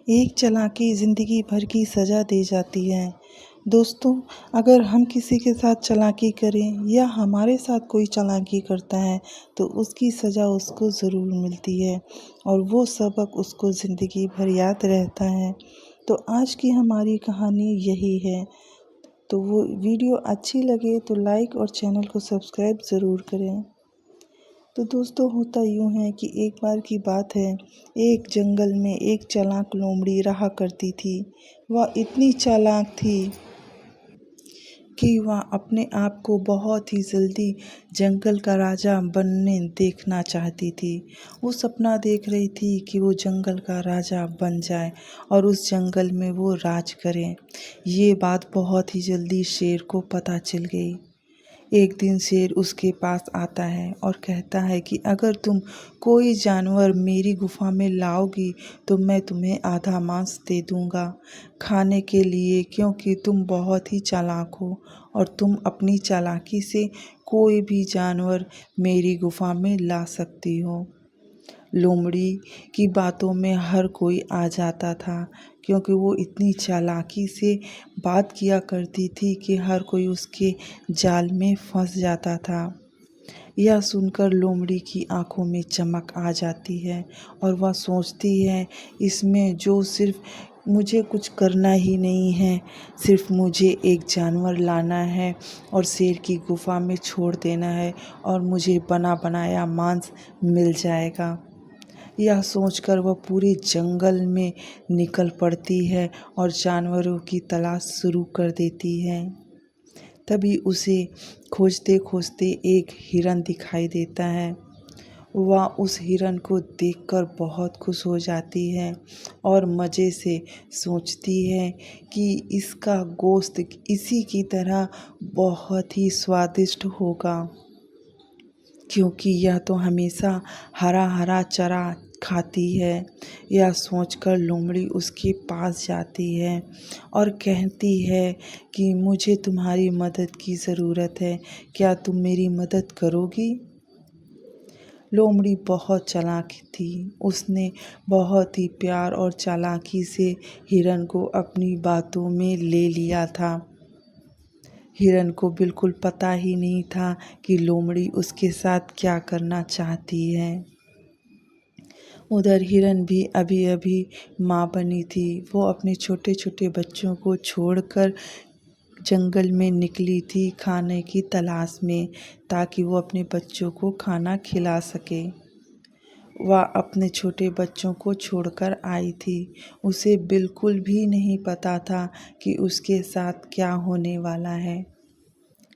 एक चालाकी ज़िंदगी भर की सज़ा दे जाती है। दोस्तों, अगर हम किसी के साथ चालाकी करें या हमारे साथ कोई चालाकी करता है तो उसकी सज़ा उसको ज़रूर मिलती है और वो सबक उसको ज़िंदगी भर याद रहता है। तो आज की हमारी कहानी यही है। तो वो वीडियो अच्छी लगे तो लाइक और चैनल को सब्सक्राइब ज़रूर करें। तो दोस्तों, होता यूँ है कि एक बार की बात है, एक जंगल में एक चालाक लोमड़ी रहा करती थी। वह इतनी चालाक थी कि वह अपने आप को बहुत ही जल्दी जंगल का राजा बनने देखना चाहती थी। वो सपना देख रही थी कि वो जंगल का राजा बन जाए और उस जंगल में वो राज करे। ये बात बहुत ही जल्दी शेर को पता चल गई। एक दिन शेर उसके पास आता है और कहता है कि अगर तुम कोई जानवर मेरी गुफा में लाओगी तो मैं तुम्हें आधा मांस दे दूंगा खाने के लिए, क्योंकि तुम बहुत ही चालाक हो और तुम अपनी चालाकी से कोई भी जानवर मेरी गुफा में ला सकती हो। लोमड़ी की बातों में हर कोई आ जाता था, क्योंकि वो इतनी चालाकी से बात किया करती थी कि हर कोई उसके जाल में फंस जाता था। यह सुनकर लोमड़ी की आंखों में चमक आ जाती है और वह सोचती है, इसमें जो सिर्फ मुझे कुछ करना ही नहीं है, सिर्फ मुझे एक जानवर लाना है और शेर की गुफा में छोड़ देना है और मुझे बना बनाया मांस मिल जाएगा। यह सोचकर वह पूरे जंगल में निकल पड़ती है और जानवरों की तलाश शुरू कर देती है। तभी उसे खोजते खोजते एक हिरन दिखाई देता है। वह उस हिरन को देखकर बहुत खुश हो जाती है और मज़े से सोचती है कि इसका गोश्त इसी की तरह बहुत ही स्वादिष्ट होगा, क्योंकि यह तो हमेशा हरा हरा चारा खाती है। यह सोचकर लोमड़ी उसके पास जाती है और कहती है कि मुझे तुम्हारी मदद की ज़रूरत है, क्या तुम मेरी मदद करोगी? लोमड़ी बहुत चालाक थी। उसने बहुत ही प्यार और चालाकी से हिरन को अपनी बातों में ले लिया था। हिरन को बिल्कुल पता ही नहीं था कि लोमड़ी उसके साथ क्या करना चाहती है। उधर हिरन भी अभी अभी माँ बनी थी। वो अपने छोटे छोटे बच्चों को छोड़कर जंगल में निकली थी खाने की तलाश में, ताकि वो अपने बच्चों को खाना खिला सके। वह अपने छोटे बच्चों को छोड़कर आई थी। उसे बिल्कुल भी नहीं पता था कि उसके साथ क्या होने वाला है।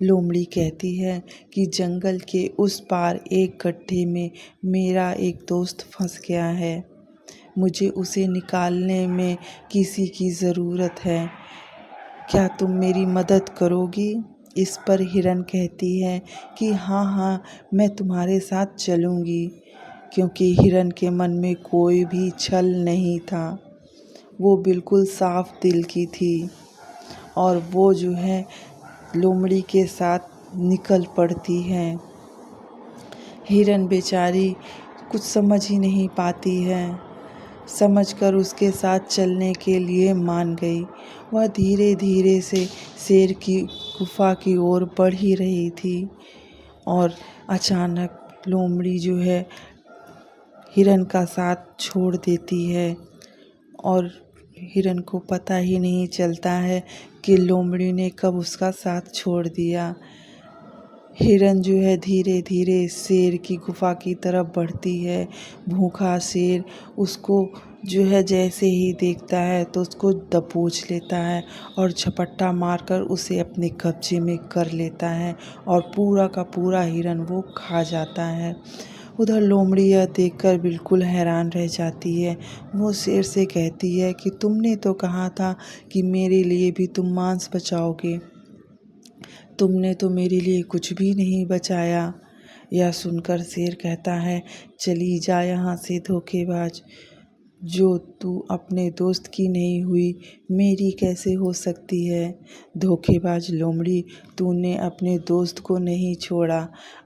लोमड़ी कहती है कि जंगल के उस पार एक गड्ढे में मेरा एक दोस्त फंस गया है। मुझे उसे निकालने में किसी की ज़रूरत है। क्या तुम मेरी मदद करोगी? इस पर हिरन कहती है कि हाँ हाँ, मैं तुम्हारे साथ चलूँगी, क्योंकि हिरन के मन में कोई भी छल नहीं था। वो बिल्कुल साफ दिल की थी और वो जो है लोमड़ी के साथ निकल पड़ती है। हिरन बेचारी कुछ समझ ही नहीं पाती है, समझकर उसके साथ चलने के लिए मान गई। वह धीरे धीरे से शेर की गुफा की ओर बढ़ ही रही थी और अचानक लोमड़ी जो है हिरन का साथ छोड़ देती है और हिरन को पता ही नहीं चलता है कि लोमड़ी ने कब उसका साथ छोड़ दिया। हिरन जो है धीरे धीरे शेर की गुफा की तरफ बढ़ती है। भूखा शेर उसको जो है जैसे ही देखता है तो उसको दबोच लेता है और झपट्टा मारकर उसे अपने कब्जे में कर लेता है और पूरा का पूरा हिरन वो खा जाता है। उधर लोमड़ी यह देखकर बिल्कुल हैरान रह जाती है। वो शेर से कहती है कि तुमने तो कहा था कि मेरे लिए भी तुम मांस बचाओगे, तुमने तो मेरे लिए कुछ भी नहीं बचाया। यह सुनकर शेर कहता है, चली जा यहाँ से धोखेबाज। जो तू अपने दोस्त की नहीं हुई मेरी कैसे हो सकती है? धोखेबाज लोमड़ी, तूने अपने दोस्त को नहीं छोड़ा।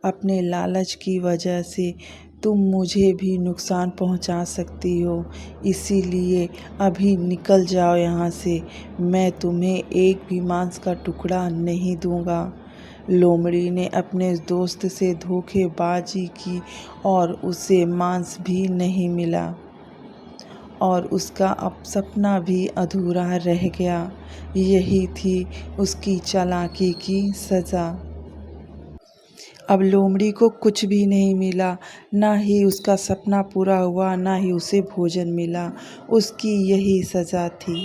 अपने लालच की वजह से तुम मुझे भी नुकसान पहुंचा सकती हो, इसीलिए अभी निकल जाओ यहाँ से। मैं तुम्हें एक भी मांस का टुकड़ा नहीं दूंगा। लोमड़ी ने अपने दोस्त से धोखेबाजी की और उसे मांस भी नहीं मिला और उसका अब सपना भी अधूरा रह गया। यही थी उसकी चालाकी की सज़ा। अब लोमड़ी को कुछ भी नहीं मिला, ना ही उसका सपना पूरा हुआ, ना ही उसे भोजन मिला। उसकी यही सज़ा थी।